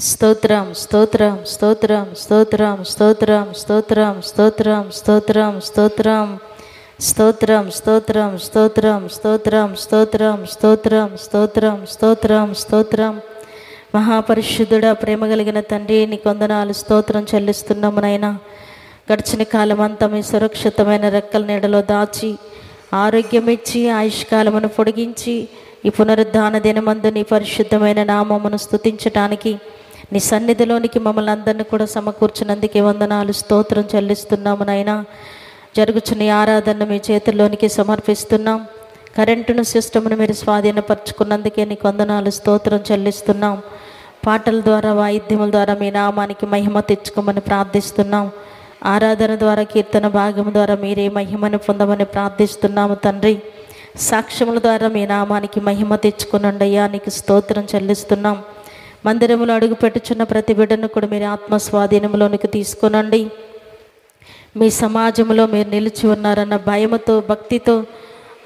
స్తోత్రం స్తోత్రం స్తోత్రం స్తోత్రం స్తోత్రం స్తోత్రం స్తోత్రం స్తోత్రం స్తోత్రం స్తోత్రం స్తోత్రం స్తోత్రం స్తోత్రం స్తోత్రం స్తోత్రం స్తోత్రం స్తోత్రం స్తోత్రం. మహాపరిశుద్ధుడా, ప్రేమ కలిగిన తండ్రి, నీ కొందనాలు స్తోత్రం చెల్లిస్తున్నాము నాయనా. గడిచిన కాలం అంతా మీ సురక్షితమైన రెక్కల నీడలో దాచి ఆరోగ్యం ఇచ్చి ఆయుష్కాలమును పొడిగించి ఈ పునరుద్ధాన దినమందు నీ పరిశుద్ధమైన నామమును స్తుతించటానికి నీ సన్నిధిలోనికి మమ్మల్ని అందరినీ కూడా సమకూర్చినందుకే వందనాలు స్తోత్రం చెల్లిస్తున్నాము నాయనా. జరుగుచున్న ఈ ఆరాధన మీ చేతుల్లోనికి సమర్పిస్తున్నాం. కరెంటును సిస్టమ్ను మీరు స్వాధీనపరచుకున్నందుకే నీకు వందనాలు స్తోత్రం చెల్లిస్తున్నాం. పాటల ద్వారా వాయిద్యముల ద్వారా మీ నామానికి మహిమ తెచ్చుకోమని ప్రార్థిస్తున్నాం. ఆరాధన ద్వారా కీర్తన భాగం ద్వారా మీరే మహిమను పొందమని ప్రార్థిస్తున్నాము తండ్రి. సాక్ష్యముల ద్వారా మీ నామానికి మహిమ తెచ్చుకునండి అయ్యా, నీకు స్తోత్రం చెల్లిస్తున్నాం. మందిరములో అడుగు పెట్టుచున్న ప్రతి బిడ్డను కూడా మీరు ఆత్మ స్వాధీనంలోనికి తీసుకునండి. మీ సమాజంలో మీరు నిలిచి ఉన్నారన్న భయముతో, భక్తితో,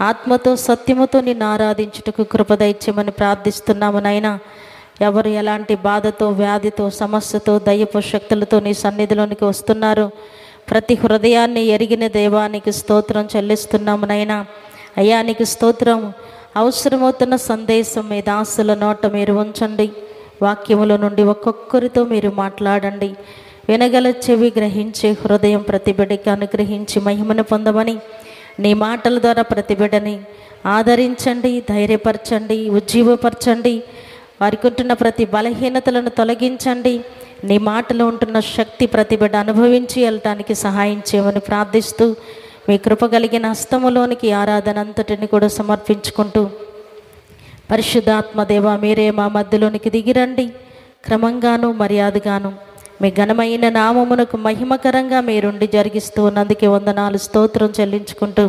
ఆత్మతో, సత్యముతో నిన్ను ఆరాధించుటకు కృప దయచేయమని ప్రార్థిస్తున్నాము నాయనా. ఎవరు ఎలాంటి బాధతో, వ్యాధితో, సమస్యతో, దయ్యపు శక్తులతో నీ సన్నిధిలోనికి వస్తున్నారు, ప్రతి హృదయాన్ని ఎరిగిన దేవానికి స్తోత్రం చెల్లిస్తున్నాము నాయనా. అయ్యా నీకు స్తోత్రం. అవసరమవుతున్న సందేశం మీ దాసుల నోట మీరు ఉంచండి. వాక్యముల నుండి ఒక్కొక్కరితో మీరు మాట్లాడండి. వినగల చెవి, గ్రహించే హృదయం ప్రతి బిడ్డకి అనుగ్రహించి మహిమను పొందమని నీ మాటల ద్వారా ప్రతి బిడ్డని ఆదరించండి, ధైర్యపరచండి, ఉజ్జీవపరచండి. వారికి ఉంటున్న ప్రతి బలహీనతలను తొలగించండి. నీ మాటలో ఉంటున్న శక్తి ప్రతి బిడ్డ అనుభవించి వెళ్ళటానికి సహాయం చేయమని ప్రార్థిస్తూ మీ కృప కలిగిన హస్తములోనికి ఆరాధన అంతటిని కూడా సమర్పించుకుంటూ, పరిశుద్ధాత్మదేవ మీరే మా మధ్యలోనికి దిగిరండి. క్రమంగాను మర్యాదగాను మీ ఘనమైన నామమునకు మహిమకరంగా మీరుండి జరిగిస్తూ ఉన్నందుకే వందనాలు స్తోత్రం చెల్లించుకుంటూ,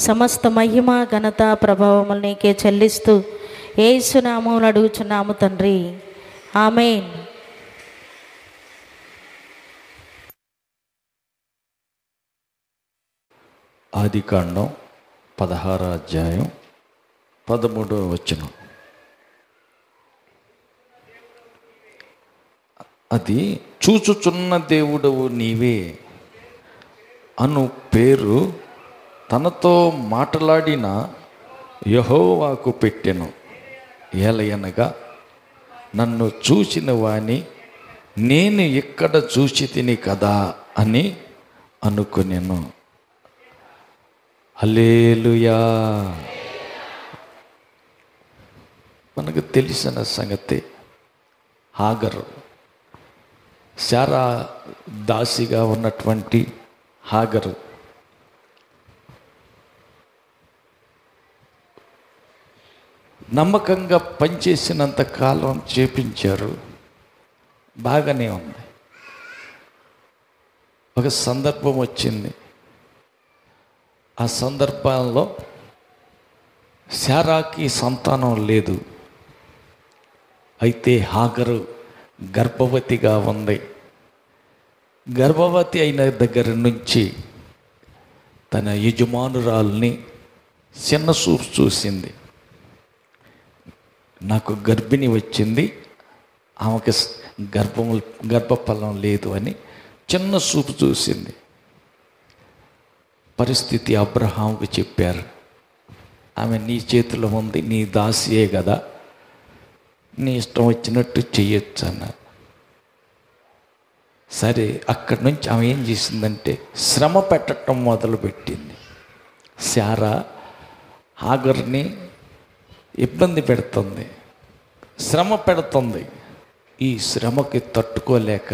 సమస్త మహిమ ఘనత ప్రభావములు నీకే చెల్లిస్తూ యేసు నామమున అడుగుచున్నాము తండ్రి, ఆమేన్. ఆదికాండం 16వ అధ్యాయం 13వ వచనం. అది చూచుచున్న దేవుడవు నీవే అను పేరు తనతో మాట్లాడిన యెహోవాకు పెట్టెను. ఏలయనగా నన్ను చూసిన వాని నేను ఇక్కడ చూచి తిని కదా అని అనుకునేను. హల్లెలూయా. మనకు తెలిసిన సంగతి, హాగరు, శారా దాసిగా ఉన్నటువంటి హాగరు నమ్మకంగా పనిచేసినంత కాలం చేపించారు, బాగానే ఉంది. ఒక సందర్భం వచ్చింది. ఆ సందర్భంలో శారాకి సంతానం లేదు. అయితే హాగరు గర్భవతిగా ఉంది. గర్భవతి అయిన దగ్గర నుంచి తన యజమానురాల్ని చిన్న చూపు చూసింది. నాకు గర్భిణి వచ్చింది, ఆమెకి గర్భఫలం లేదు అని చిన్న చూపు చూసింది. పరిస్థితి అబ్రహాముకు చెప్పారు. ఆమె నీ చేతిలో ఉంది, నీ దాసియే కదా, నీ ఇష్టం వచ్చినట్టు చెయ్యొచ్చు అన్నారు. సరే, అక్కడి నుంచి ఆమె ఏం చేసిందంటే శ్రమ పెట్టడం మొదలుపెట్టింది. శారా హాగర్ని ఇబ్బంది పెడుతుంది, శ్రమ పెడుతుంది. ఈ శ్రమకి తట్టుకోలేక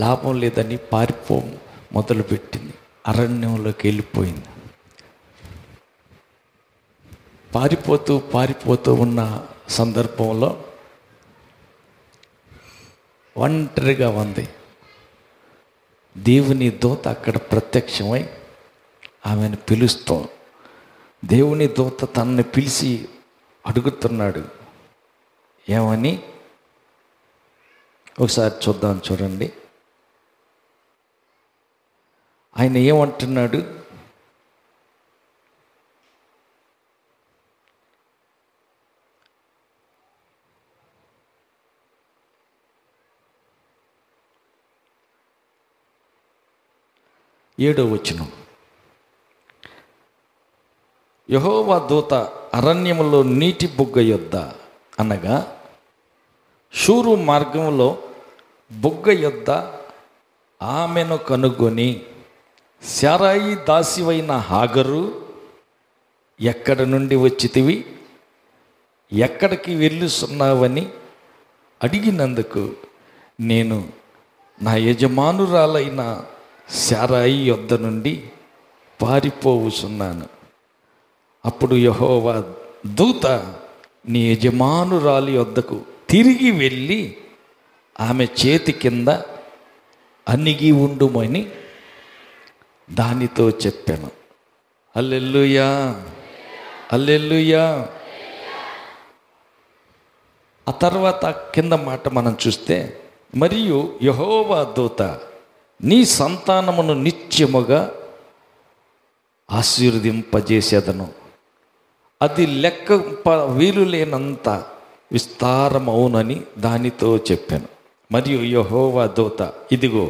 లాభం లేదని మొదలుపెట్టింది. అరణ్యంలోకి వెళ్ళిపోయింది. పారిపోతూ ఉన్న సందర్భంలో ఒంటరిగా ఉంది. దేవుని దూత అక్కడ ప్రత్యక్షమై ఆమెను పిలుస్తూ, దేవుని దూత తనని పిలిచి అడుగుతున్నాడు. ఏమని? ఒకసారి చూడండి. ఆయన ఏమంటున్నాడు? 7వ వచనం. యెహోవా దూత అరణ్యములో నీటి బుగ్గ యొద్ద అనగా షూరు మార్గంలో బుగ్గ యొద్ద ఆమెను కనుగొని, శారాయి దాసివైన హాగరు, ఎక్కడ నుండి వచ్చితివి, ఎక్కడికి వెళ్ళుచున్నావని అడిగినందుకు నేను నా యజమానురాలైన శారాయి యొద్ద నుండి పారిపోవుచున్నాను. అప్పుడు యెహోవా దూత, నీ యజమానురాలి యొద్దకు తిరిగి వెళ్ళి ఆమె చేతి కింద అణిగి ఉండుమని దానితో చెప్పాను. హల్లెలూయా, హల్లెలూయా. ఆ తర్వాత కింద మాట మనం చూస్తే, మరియు యెహోవా దూత నీ సంతానమును నిత్యముగా ఆశీర్వదింపజేసేదను, అది లెక్క వీలు లేనంత విస్తారమవునని దానితో చెప్పాను. మరియు యెహోవా దూత, ఇదిగో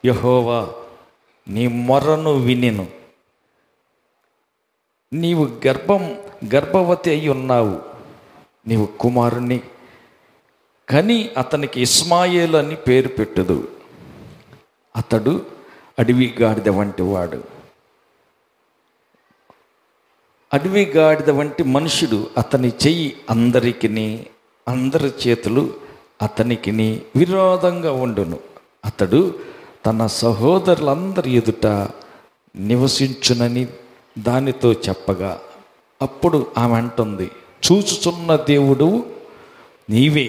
యెహోవా నీ మొర్రను వినెను, నీవు గర్భవతి అయి ఉన్నావు, నీవు కుమారుని కని అతనికి ఇస్మాయేలు అని పేరు పెట్టుదు, అతడు అడవి గాడిద వంటి వాడు, అడవి గాడిద వంటి మనుషుడు, అతని చెయ్యి అందరి చేతులు అతనికి విరోధంగా ఉండును, అతడు తన సహోదరులందరి ఎదుట నివసించునని దానితో చెప్పగా, అప్పుడు ఆమె అంటుంది, చూచుచున్న దేవుడు నీవే,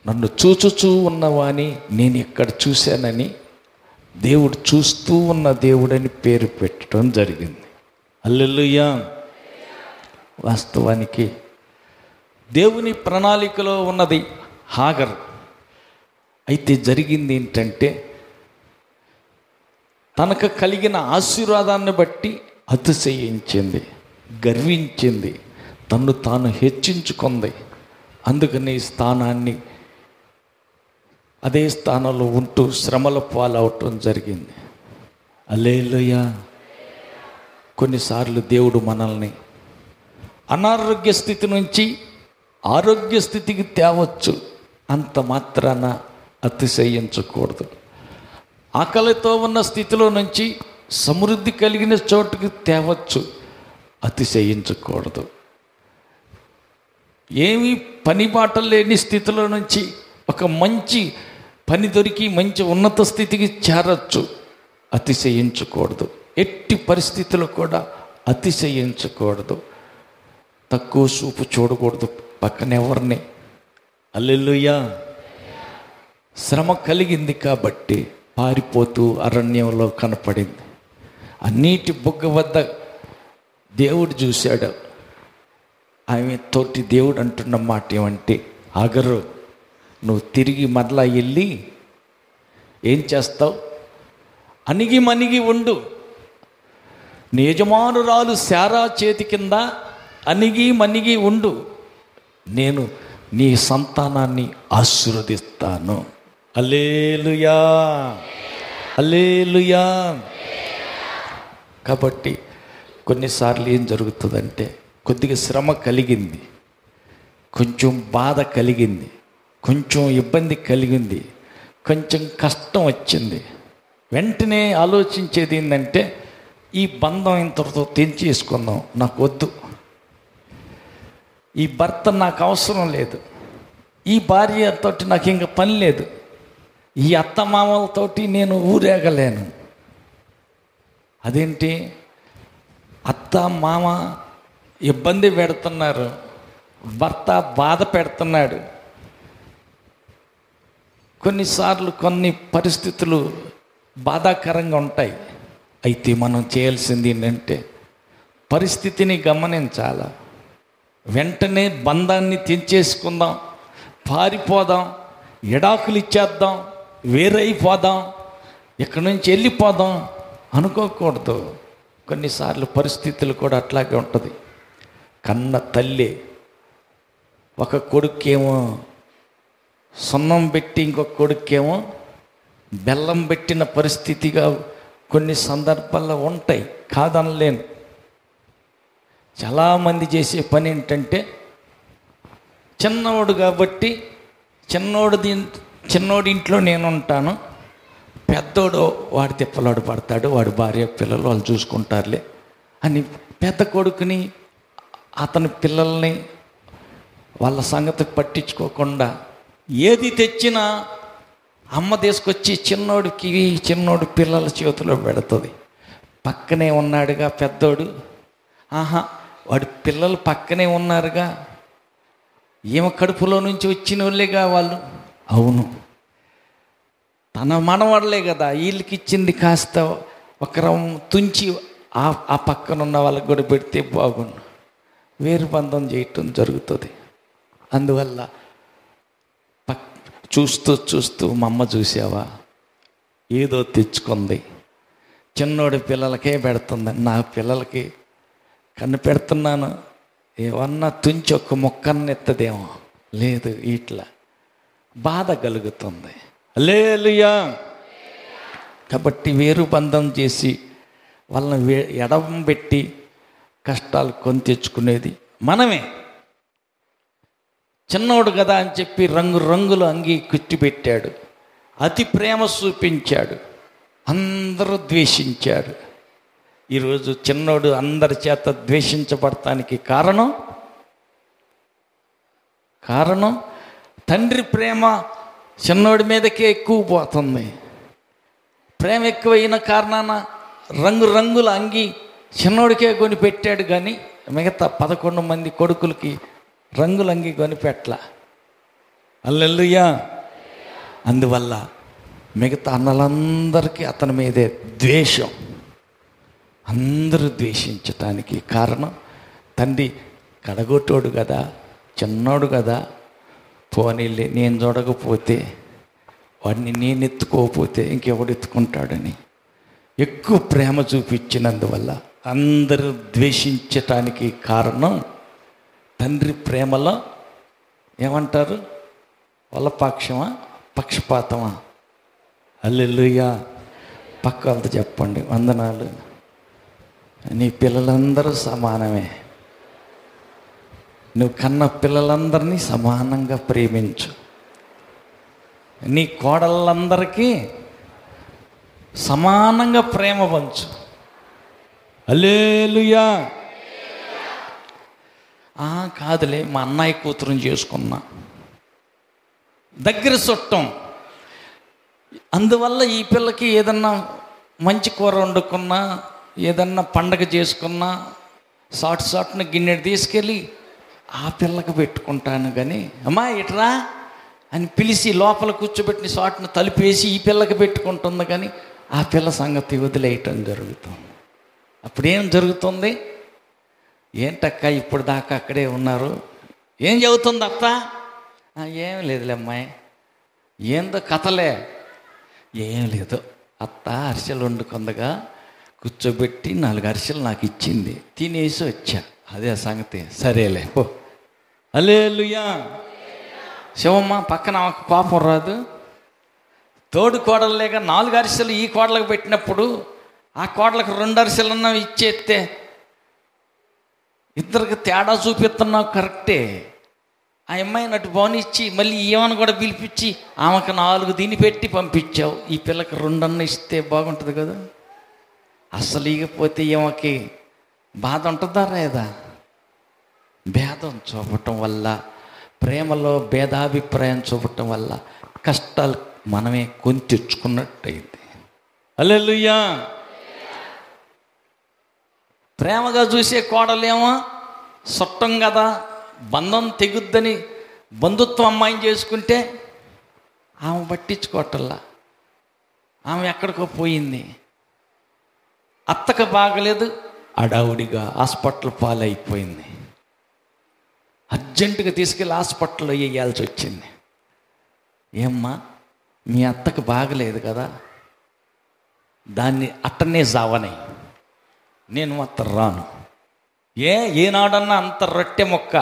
నన్ను చూచుచూ ఉన్నవాని నేను ఎక్కడ చూశానని దేవుడు చూస్తూ ఉన్న దేవుడని పేరు పెట్టడం జరిగింది. హల్లెలూయా. వాస్తవానికి దేవుని ప్రణాళికలో ఉన్నది హాగర్. అయితే జరిగింది ఏంటంటే, తనకు కలిగిన ఆశీర్వాదాన్ని బట్టి అతిశయించింది, గర్వించింది, తన్ను తాను హెచ్చించుకుంది. అందుకని స్థానాన్ని అదే స్థానంలో ఉంటూ శ్రమల పాలవటం జరిగింది. హల్లెలూయా. కొన్నిసార్లు దేవుడు మనల్ని అనారోగ్య స్థితి నుంచి ఆరోగ్య స్థితికి తేవచ్చు, అంత మాత్రాన అతిశయించకూడదు. ఆకలితో ఉన్న స్థితిలో నుంచి సమృద్ధి కలిగిన చోటుకి తేవచ్చు, అతిశయించకూడదు. ఏమీ పని బాట లేని స్థితిలో నుంచి ఒక మంచి పని దొరికి మంచి ఉన్నత స్థితికి చేరచ్చు, అతిశయించకూడదు. ఎట్టి పరిస్థితులు కూడా అతిశయించకూడదు, తక్కువ చూపు చూడకూడదు పక్కన ఎవరిని. హల్లెలూయా. శ్రమ కలిగింది కాబట్టి పారిపోతూ అరణ్యంలో కనపడింది. ఆ నీటి బుగ్గ వద్ద దేవుడు చూశాడు. ఆమె తోటి దేవుడు అంటున్న మాట ఏమంటే, హాగరు, నువ్వు తిరిగి మరలా వెళ్ళి ఏం చేస్తావు, అణిగి మణిగి ఉండు, నీ యజమానురాలు శారా చేతి కింద అణిగి మణిగి ఉండు, నేను నీ సంతానాన్ని ఆశీర్వదిస్తాను. హల్లెలూయా, హల్లెలూయా. కాబట్టి కొన్నిసార్లు ఏం జరుగుతుందంటే, కొద్దిగా శ్రమ కలిగింది, కొంచెం బాధ కలిగింది, కొంచెం ఇబ్బంది కలిగింది, కొంచెం కష్టం వచ్చింది. వెంటనే ఆలోచించేది ఏంటంటే, ఈ బంధం ఇంతటితో తెంచేసుకుందాం, నాకు వద్దు, ఈ భర్త నాకు అవసరం లేదు, ఈ భార్యతో నాకు ఇంకా పని లేదు, ఈ అత్తమామలతోటి నేను ఊరేగలేను. అదేంటి, అత్త మామ ఇబ్బంది పెడుతున్నారు, భర్త బాధ పెడుతున్నాడు. కొన్నిసార్లు కొన్ని పరిస్థితులు బాధాకరంగా ఉంటాయి. అయితే మనం చేయాల్సింది ఏంటంటే, పరిస్థితిని గమనించాలి, వెంటనే బంధాన్ని తెంచేసుకుందాం, పారిపోదాం, ఎడాకులు ఇచ్చేద్దాం, వేరైపోదాం, ఇక్కడి నుంచి వెళ్ళిపోదాం అనుకోకూడదు. కొన్నిసార్లు పరిస్థితులు కూడా అట్లాగే ఉంటుంది. కన్న తల్లి ఒక కొడుకేమో సున్నం పెట్టి ఇంకొక కొడుకేమో బెల్లం పెట్టిన పరిస్థితిగా కొన్ని సందర్భాల్లో ఉంటాయి, కాదనలేను. చాలామంది చేసే పని ఏంటంటే, చిన్నవాడు కాబట్టి చిన్నోడి ఇంట్లో నేను ఉంటాను, పెద్దోడు వాడి తిప్పలాడు పడతాడు, వాడి భార్య పిల్లలు వాళ్ళు చూసుకుంటారులే అని పెద్ద కొడుకుని అతని పిల్లల్ని వాళ్ళ సంగతి పట్టించుకోకుండా ఏది తెచ్చినా అమ్మ తీసుకొచ్చి చిన్నోడి పిల్లల చేతిలో పెడుతుంది. పక్కనే ఉన్నాడుగా పెద్దోడు, వాడి పిల్లలు పక్కనే ఉన్నారుగా, ఈమె కడుపులో నుంచి వచ్చిన వాళ్ళేగా వాళ్ళు, అవును తన మనవాళ్ళే కదా, వీళ్ళకి ఇచ్చింది కాస్త ఒకరం తుంచి ఆ పక్కన ఉన్న వాళ్ళకి కూడా పెడితే బాగుండు, వేరు బంధం చేయటం జరుగుతుంది. అందువల్ల చూస్తూ మా అమ్మ చూసావా ఏదో తెచ్చుకుంది, చిన్నోడి పిల్లలకే పెడుతుంది, నా పిల్లలకి కన్ను పెడుతున్నాను, ఏమన్నా తుంచి ఒక్క మొక్కన్న ఎత్తదేమో లేదు, ఇట్లా బాధ కలుగుతుంది. హల్లెలూయా. కాబట్టి వేరు బంధం చేసి వాళ్ళని ఎడవం పెట్టి కష్టాలు కొని తెచ్చుకునేది మనమే. చిన్నోడు కదా అని చెప్పి రంగుల అంగి కుట్టి పెట్టాడు, అతి ప్రేమ చూపించాడు, అందరూ ద్వేషించాడు. ఈరోజు చిన్నోడు అందరి చేత ద్వేషించబడటానికి కారణం తండ్రి ప్రేమ చిన్నోడి మీదకే ఎక్కువ పోతుంది. ప్రేమ ఎక్కువైన కారణాన రంగుల అంగి చిన్నోడికే కొని పెట్టాడు, కానీ మిగతా 11 మంది కొడుకులకి రంగుల అంగి కొని పెట్టలా. హల్లెలూయా. అందువల్ల మిగతా అన్నలందరికీ అతని మీదే ద్వేషం. అందరూ ద్వేషించటానికి కారణం తండ్రి కడగొట్టోడు కదా, చిన్నోడు కదా, పోనీలే నేను చూడకపోతే వాడిని నేను ఎత్తుకోకపోతే ఇంకెవడు ఎత్తుకుంటాడని ఎక్కువ ప్రేమ చూపించినందువల్ల అందరూ ద్వేషించటానికి కారణం తండ్రి ప్రేమలో ఏమంటారు, వలపాక్షమా పక్షపాతమా? హల్లెలూయా. పక్క వాళ్ళతో చెప్పండి, వందనాలు, నీ పిల్లలందరూ సమానమే, నువ్వు కన్న పిల్లలందరినీ సమానంగా ప్రేమించు, నీ కోడళ్ళందరికీ సమానంగా ప్రేమ పంచు. హల్లెలూయా. కాదులే మా అన్నయ్య కూతురుని చేసుకున్నా, దగ్గర చుట్టం, అందువల్ల ఈ పిల్లకి ఏదన్నా మంచి కూర వండుకున్నా, ఏదన్నా పండగ చేసుకున్నా సాటున గిన్నెడు తీసుకెళ్ళి ఆ పిల్లకి పెట్టుకుంటాను, కానీ అమ్మా ఇట్రా అని పిలిచి లోపల కూర్చోబెట్టిన సాటును తలుపేసి ఈ పిల్లకి పెట్టుకుంటుంది, కానీ ఆ పిల్ల సంగతి వదిలేయటం జరుగుతుంది. అప్పుడేం జరుగుతుంది? ఏంటక్క ఇప్పుడు దాకా అక్కడే ఉన్నారు, ఏం చదువుతుంది అత్త? ఏం లేదులే అమ్మాయి, ఏందో కథలే, ఏం లేదు అత్త అరిసెలు వండుకుందగా కూర్చోబెట్టి 4 అరిసెలు నాకు ఇచ్చింది, తినేసి వచ్చా, అదే సంగతి, సరేలే పో. హల్లెలూయా. శివమ్మ పక్కన ఆమెకు కోపం రాదు? తోడు కోడలు లేక 4 అరిసెలు ఈ కోడలకు పెట్టినప్పుడు ఆ కోడలకు 2 అరిసెలన్నా ఇచ్చేస్తే ఇద్దరికి తేడా చూపిస్తున్నావు, కరెక్టే. ఆ అమ్మాయిని అటు బానిచ్చి మళ్ళీ ఏమని కూడా పిలిపించి ఆమెకు 4 దీన్ని పెట్టి పంపించావు, ఈ పిల్లకి 2 అన్న ఇస్తే బాగుంటుంది కదా. అసలు ఇకపోతే ఏమకి బాధ ఉంటుందా లేదా? భేదం చూపటం వల్ల, ప్రేమలో భేదాభిప్రాయం చూపటం వల్ల కష్టాలు మనమే కొని తెచ్చుకున్నట్టయింది. హల్లెలూయా. ప్రేమగా చూసే కోడలేమో చుట్టం కదా, బంధం తెగుద్దని బంధుత్వం అమ్మాయిని చేసుకుంటే ఆమె పట్టించుకోవటల్లా, ఆమె ఎక్కడికో పోయింది. అత్తకు బాగలేదు, అడావుడిగా హాస్పిటల్ పాలైపోయింది, అర్జెంటుగా తీసుకెళ్ళి హాస్పిటల్లో వేయాల్సి వచ్చింది. ఏమ్మా మీ అత్తకు బాగలేదు కదా, దాన్ని అట్టనే జావని, నేను మాత్రం రాను. ఏనాడన్నా అంత రొట్టె మొక్క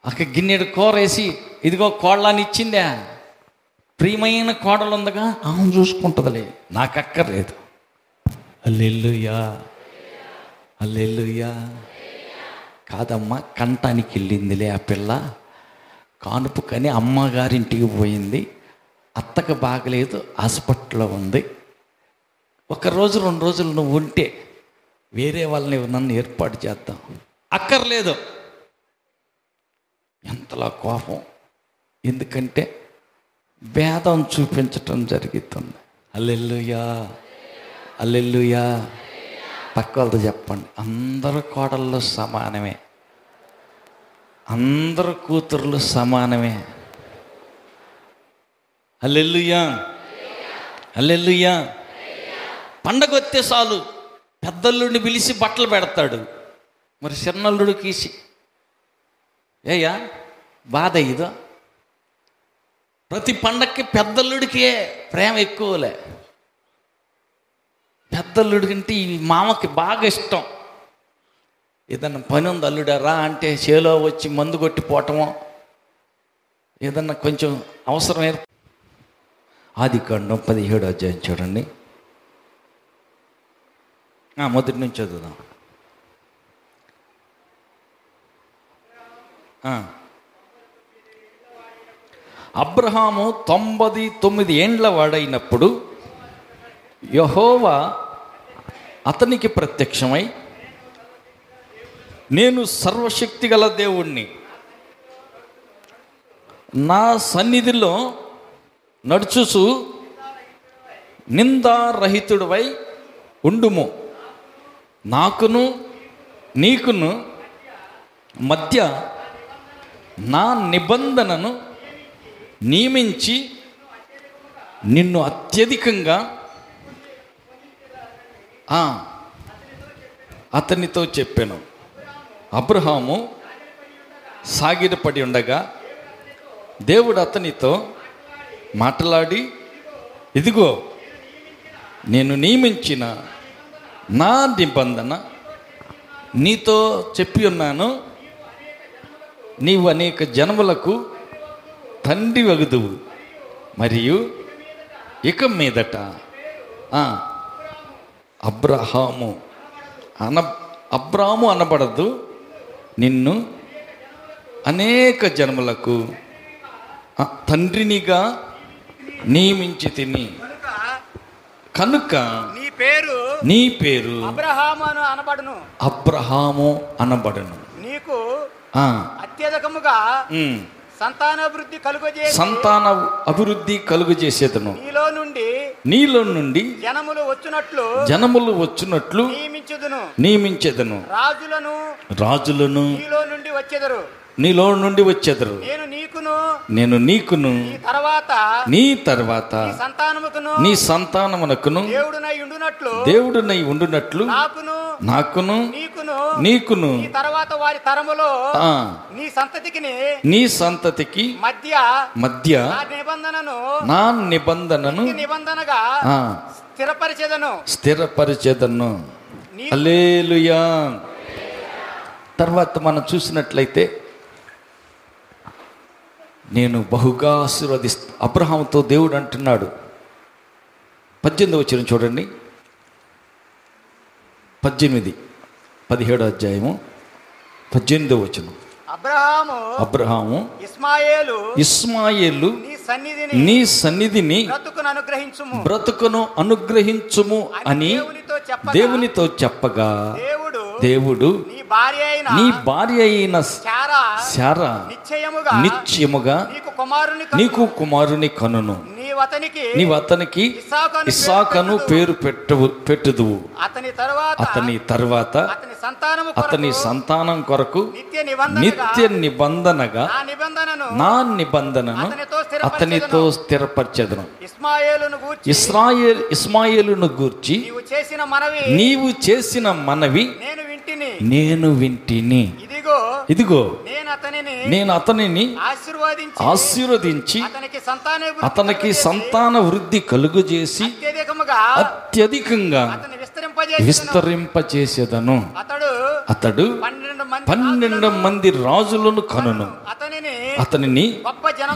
ఒక గిన్నెడు కూర వేసి ఇదిగో కోళ్ళని ఇచ్చిందా, ప్రియమైన కోడలు ఉందగా, ఆమె చూసుకుంటుందిలే, నాకు అక్కర్లేదు. హల్లెలూయా, హల్లెలూయా. కాదమ్మా, కంటానికి వెళ్ళిందిలే ఆ పిల్ల, కానుపు కానీ అమ్మగారింటికి పోయింది, అత్తకు బాగలేదు, హాస్పిటల్లో ఉంది. 1 రోజు 2 రోజులు నువ్వు ఉంటే వేరే వాళ్ళని నన్ను ఏర్పాటు చేద్దాం. అక్కర్లేదు. ఎంతలా కోపం! ఎందుకంటే భేదం చూపించటం జరుగుతుంది. హల్లెలూయా, హల్లెలూయా. పక్క వాళ్ళతో చెప్పండి, అందరు కోడళ్ళు సమానమే, అందరు కూతుర్లు సమానమే. హల్లెలూయా, హల్లెలూయా. పండగ వస్తే చాలు పెద్దల్లుడిని పిలిచి బట్టలు పెడతాడు, మరి చిన్నల్లుడికి ఏయ్యా బాధ ఇదో. ప్రతి పండక్కి పెద్దల్లుడికే ప్రేమ ఎక్కువలే. పెద్దల్లుడికంటే ఈ మామకి బాగా ఇష్టం. ఏదన్నా పని ఉంది అల్లుడారా అంటే చేలో వచ్చి మందు కొట్టిపోవటమో, ఏదన్నా కొంచెం అవసరమే. ఆదికాండం 17వ అధ్యాయం చూడండి, మొదటి నుంచి చదువుదాం. అబ్రహాము 99 ఏండ్ల వాడైనప్పుడు యెహోవా అతనికి ప్రత్యక్షమై, నేను సర్వశక్తి గల దేవుణ్ణి, నా సన్నిధిలో నడుచుచు నిందారహితుడివై ఉండుము, నాకును నీకును మధ్య నా నిబంధనను నియమించి నిన్ను అత్యధికంగా అతనితో చెప్పాను. అబ్రహాము సాగిలపడి ఉండగా దేవుడు అతనితో మాట్లాడి, ఇదిగో నేను నియమించిన నా నిబంధన నీతో చెప్పి ఉన్నాను, నీవు అనేక జనములకు తండ్రి వగుదువు, మరియు ఇక మీదట అబ్రాము అనబడదు, నిన్ను అనేక జన్మలకు తండ్రినిగా నియమించి తిని, కనుక నీ పేరు అబ్రహాము అనబడును, నీకు అత్యధికముగా సంతాన అభివృద్ధి కలుగజేసేదను, నీలో నుండి జనములు వచ్చునట్లు నియమించెదను, రాజులను నీలో నుండి వచ్చెదరు, నేను నీకును నీ తర్వాత నీ సంతానమునకును దేవుడునై ఉండునట్లు నాకును నీకును నీ సంతతికి మధ్య నా నిబంధనను స్థిరపరిచేదను. హల్లెలూయా. తర్వాత మనం చూసినట్లయితే, నేను బహుగా ఆశీర్వదిస్తా. అబ్రహాముతో దేవుడు అంటున్నాడు, 18వ వచనం చూడండి, 17వ అధ్యాయము 18వ వచనం. అబ్రహాము ఇస్మాయేలు నీ సన్నిధిని బ్రతుకును అనుగ్రహించుము అని దేవునితో చెప్పగా, దేవుడు నీ భార్య అయిన శారా నిశ్చయముగా నీకు కుమారుని కనును, నీవు అతనికి ఇస్సాకును పేరు పెట్టుదువు, అతని తర్వాత అతని సంతానం కొరకు నిత్య నిబంధనగా నా నిబంధనను అతనితో స్థిరపరచెదను. ఇస్మాయేలును గూర్చి నీవు చేసిన మనవి నేను వింటిని, ఇదిగో నేను అతనిని ఆశీర్వదించి అతనికి సంతాన వృద్ధి కలుగజేసి అత్యధికంగా విస్తరింపచేసేదను. అతడు 12 మంది రాజులను కనును, అతనిని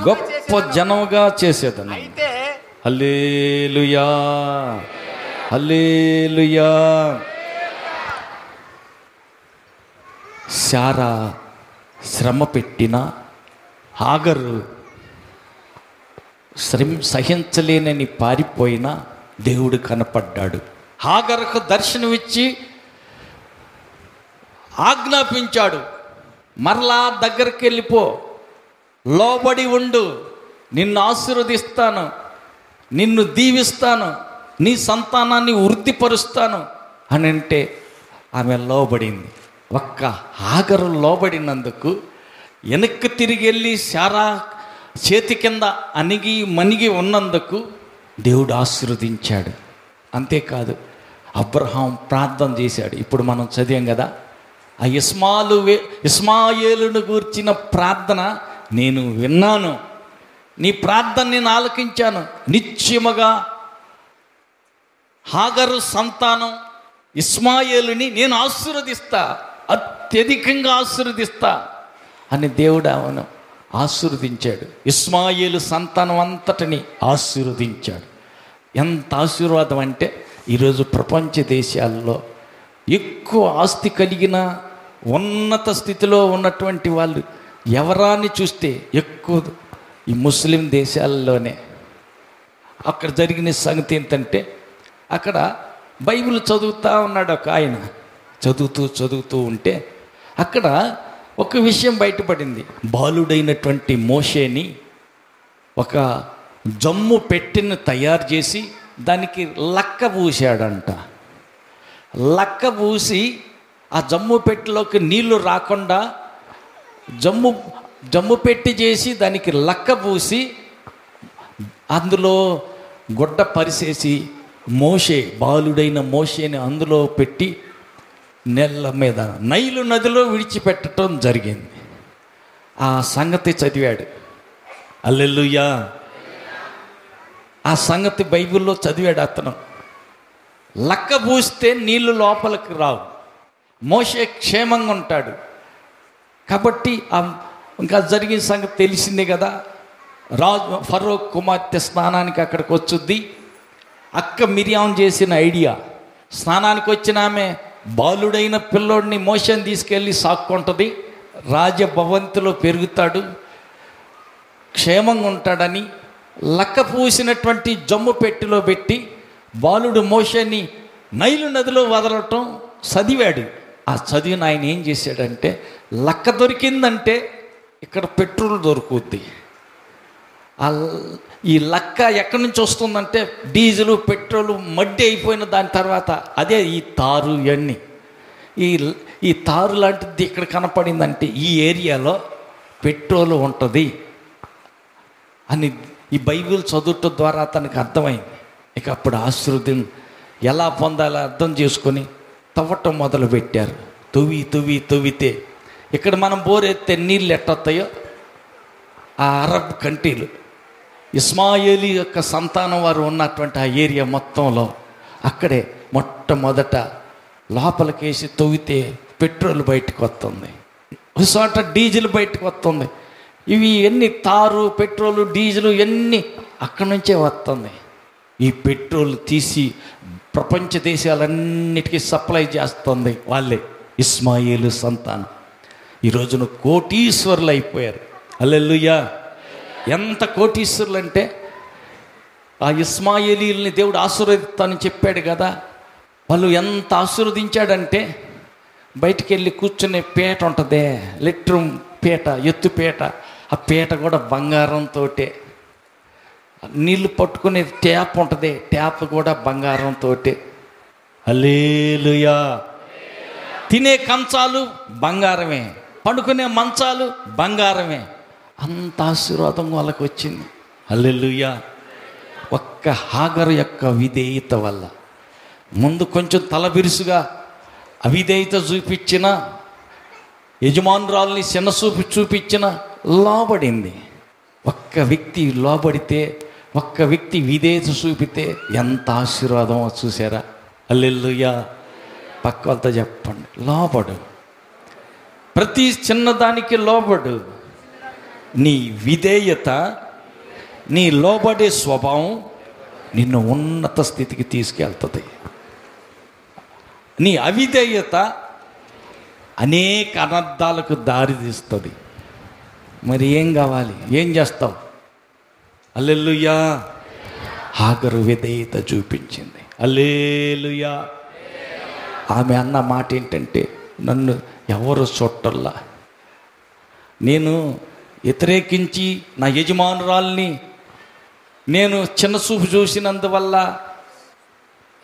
గొప్ప జనముగా చేసేదను. హల్లెలూయా, హల్లెలూయా. శారా శ్రమ పెట్టిన, హాగరు సహించలేనని పారిపోయినా దేవుడు కనపడ్డాడు. హాగరుకు దర్శనమిచ్చి ఆజ్ఞాపించాడు, మరలా దగ్గరికి వెళ్ళిపో, లోబడి ఉండు, నిన్ను ఆశీర్వదిస్తాను, నిన్ను దీవిస్తాను, నీ సంతానాన్ని వృద్ధిపరుస్తాను అని అంటే ఆమె లోబడింది. ఒక్క హాగరు లోబడినందుకు వెనక్కి తిరిగి వెళ్ళి శారా చేతి కింద అణిగి మణిగి ఉన్నందుకు దేవుడు ఆశీర్వదించాడు. అంతేకాదు, అబ్రహాం ప్రార్థన చేశాడు. ఇప్పుడు మనం చదివాం కదా, ఆ ఇస్మాయేలును గూర్చిన ప్రార్థన నేను విన్నాను, నీ ప్రార్థన నేను ఆలకించాను, నిశ్చయముగా హాగరు సంతానం ఇస్మాయేలుని నేను ఆశీర్వదిస్తా, అత్యధికంగా ఆశీర్వదిస్తా అని దేవుడు ఆమెను ఆశీర్వదించాడు. ఇస్మాయేలు సంతానం అంతటిని ఆశీర్వదించాడు. ఎంత ఆశీర్వాదం అంటే, ఈరోజు ప్రపంచ దేశాల్లో ఎక్కువ ఆస్తి కలిగిన ఉన్నత స్థితిలో ఉన్నటువంటి వాళ్ళు ఎవరాన్ని చూస్తే ఎక్కువ ఈ ముస్లిం దేశాల్లోనే. అక్కడ జరిగిన సంగతి ఏంటంటే, అక్కడ బైబిల్ చదువుతూ ఉన్నాడు ఒక ఆయన. చదువుతూ ఉంటే అక్కడ ఒక విషయం బయటపడింది. బాలుడైనటువంటి మోషేని ఒక జమ్ము పెట్టెను తయారు చేసి దానికి లక్క పూసాడంట. లక్క పూసి ఆ జమ్ము పెట్టెలోకి నీళ్లు రాకుండా జమ్ము పెట్టి చేసి దానికి లక్క పూసి అందులో గుడ్డ పరిసేసి బాలుడైన మోషేని అందులో పెట్టి నెల మీద నైలు నదిలో విడిచిపెట్టడం జరిగింది. ఆ సంగతి చదివాడు. హల్లెలూయా. ఆ సంగతి బైబిల్లో చదివాడు అతను. లక్క పూస్తే నీళ్లు లోపలికి రావు, మోషే క్షేమంగా ఉంటాడు. కాబట్టి ఇంకా జరిగిన సంగతి తెలిసిందే కదా. ఫరో కుమార్తె స్నానానికి అక్కడికి వచ్చుద్ది. అక్క మిరియాం చేసిన ఐడియా, స్నానానికి వచ్చిన ఆమె బాలుడైన పిల్లోడిని మోషేని తీసుకెళ్ళి సాక్కుంటుంది, రాజభవంతిలో పెరుగుతాడు, క్షేమంగా ఉంటాడని లక్క పూసినటువంటి జమ్ము పెట్టెలో పెట్టి బాలుడు మోషేని నైలు నదిలో వదలటం చదివాడు. ఆ చదివిన ఆయన ఏం చేశాడంటే, లక్క దొరికిందంటే ఇక్కడ పెట్రోల్ దొరుకుద్ది. ఈ లక్క ఎక్కడి నుంచి వస్తుందంటే డీజిలు పెట్రోలు మడ్డి అయిపోయిన దాని తర్వాత అదే ఈ తారు ఇవన్నీ. ఈ తారు లాంటిది ఇక్కడ కనపడిందంటే ఈ ఏరియాలో పెట్రోల్ ఉంటుంది అని ఈ బైబిల్ చదువుట ద్వారా అతనికి అర్థమైంది. ఇక అప్పుడు ఆశీర్వాదం ఎలా పొందాలో అర్థం చేసుకొని తవ్వటం మొదలుపెట్టారు. తవ్వితే ఇక్కడ మనం బోరెత్తే నీళ్ళు ఎట్టొస్తాయో ఆ అరబ్ కంట్రీలు ఇస్మాయేలీ యొక్క సంతానం వారు ఉన్నటువంటి ఆ ఏరియా మొత్తంలో అక్కడే మొట్టమొదట లోపలికేసి తవ్వితే పెట్రోల్ బయటకు వస్తుంది, ఒక చోట డీజిల్ బయటకు వస్తుంది. ఇవి ఎన్ని తారు పెట్రోలు డీజిల్ ఎన్ని అక్కడి నుంచే వస్తుంది. ఈ పెట్రోల్ తీసి ప్రపంచ దేశాలన్నిటికీ సప్లై చేస్తుంది వాళ్ళే, ఇస్మాయేలు సంతానం. ఈ రోజున కోటీశ్వరులు అయిపోయారు. హల్లెలూయా. ఎంత కోటీశ్వరులు అంటే, ఆ ఇస్మాయేలీల్ని దేవుడు ఆశీర్వదిస్తానని చెప్పాడు కదా, వాళ్ళు ఎంత ఆశీర్వదించాడంటే బయటికి వెళ్ళి కూర్చునే పీట ఉంటుందే, లెట్రూమ్ పీట, ఎత్తు పీట, ఆ పీట కూడా బంగారంతో. నీళ్ళు పట్టుకునే ట్యాప్ ఉంటుంది, ట్యాప్ కూడా బంగారంతో. హల్లెలూయా. తినే కంచాలు బంగారమే, పండుకునే మంచాలు బంగారమే. అంత ఆశీర్వాదం వాళ్ళకి వచ్చింది. హల్లెలూయా. ఒక్క హాగరు యొక్క విధేయత వల్ల, ముందు కొంచెం తలబిరుసుగా అవిధేయత చూపించిన, యజమానురాల్ని చిన్నచూపు చూపించిన, లోబడింది. ఒక్క వ్యక్తి లోబడితే, ఒక్క వ్యక్తి విధేయత చూపితే ఎంత ఆశీర్వాదమో చూసారా. హల్లెలూయా. పక్క వాళ్ళతో చెప్పండి, లోబడు, ప్రతి చిన్నదానికి లోబడు. నీ విధేయత, నీ లోబడే స్వభావం నిన్ను ఉన్నత స్థితికి తీసుకెళ్తుంది. నీ అవిధేయత అనేక అనర్థాలకు దారి తీస్తుంది. మరి ఏం కావాలి? ఏం చేస్తావు? హల్లెలూయా. హాగరు విధేయత చూపించింది. హల్లెలూయా. ఆమె అన్న మాట ఏంటంటే, నన్ను ఎవరు చుట్టల్లా, నేను వ్యతిరేకించి నా యజమానురాల్ని నేను చిన్న చూపు చూసినందువల్ల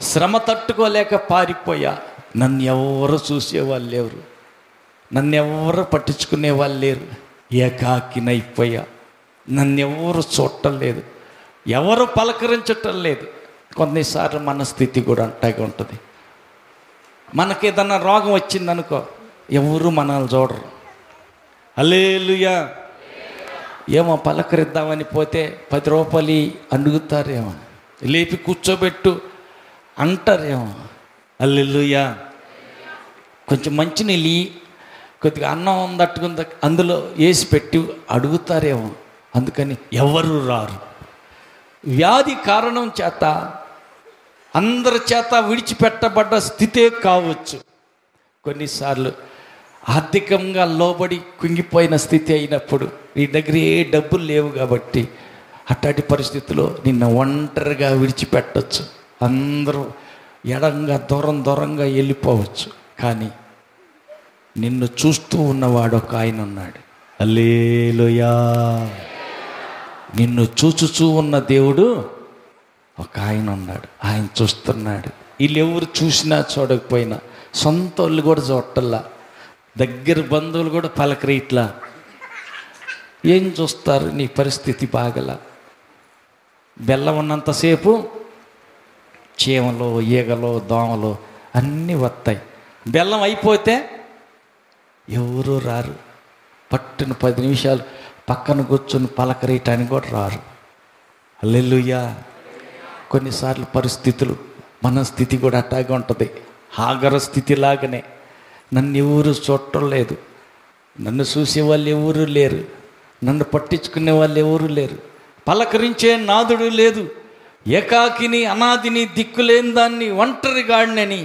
శ్రమ తట్టుకోలేక పారిపోయా. నన్ను ఎవరు చూసేవాళ్ళు లేరు, నన్ను ఎవరు పట్టించుకునే వాళ్ళు లేరు. ఏకాకినైపోయా. నన్ను ఎవరు చూడలేదు, ఎవరు పలకరించటం లేదు. కొన్నిసార్లు మన స్థితి కూడా అంటాగే ఉంటుంది. మనకి ఏదన్నా రోగం వచ్చిందనుకో, ఎవరు మనల్ని చూడరు. హల్లెలూయా. ఏమో పలకరిద్దామని పోతే 10 రూపాయలు అడుగుతారేమో, లేపి కూర్చోబెట్టు అంటారేమో. హల్లెలూయా. కొంచెం మంచినీళ్ళు, కొద్దిగా అన్నం ఉందట్టుకుంది అందులో వేసి పెట్టి అడుగుతారేమో. అందుకని ఎవరు రారు. వ్యాధి కారణం చేత అందరి చేత విడిచిపెట్టబడ్డ స్థితే కావచ్చు. కొన్నిసార్లు ఆర్థికంగా లోబడి కుంగిపోయిన స్థితి అయినప్పుడు నీ దగ్గర ఏ డబ్బులు లేవు కాబట్టి అట్లాంటి పరిస్థితిలో నిన్ను ఒంటరిగా విడిచిపెట్టచ్చు. అందరూ ఎడంగా దూరంగా వెళ్ళిపోవచ్చు. కానీ నిన్ను చూస్తూ ఉన్నవాడు ఒక ఆయన ఉన్నాడు. హల్లెలూయా. నిన్ను చూచుచూ ఉన్న దేవుడు ఒక ఆయన ఉన్నాడు. ఆయన చూస్తున్నాడు. వీళ్ళు ఎవరు చూసినా చూడకపోయినా, సొంత వాళ్ళు కూడా చూడటల్లా, దగ్గర బంధువులు కూడా పలకరీట్లా. ఏం చూస్తారు? నీ పరిస్థితి బాగలా. బెల్లం ఉన్నంతసేపు చీమలు, ఈగలు, దోమలు అన్నీ వస్తాయి. బెల్లం అయిపోతే ఎవరు రారు. పట్టున 10 నిమిషాలు పక్కన కూర్చొని పలకరీయటానికి కూడా రారు. హల్లెలూయా. కొన్నిసార్లు పరిస్థితులు, మన స్థితి కూడా అట్టాగే ఉంటుంది. హాగర స్థితి లాగానే. నన్ను ఎవరు చూడటం లేదు, నన్ను చూసే వాళ్ళు ఎవరు లేరు, నన్ను పట్టించుకునే వాళ్ళు ఎవరు లేరు, పలకరించే నాదుడు లేదు, ఏకాకిని, అనాదిని, దిక్కులేని దాన్ని, ఒంటరిగాడినని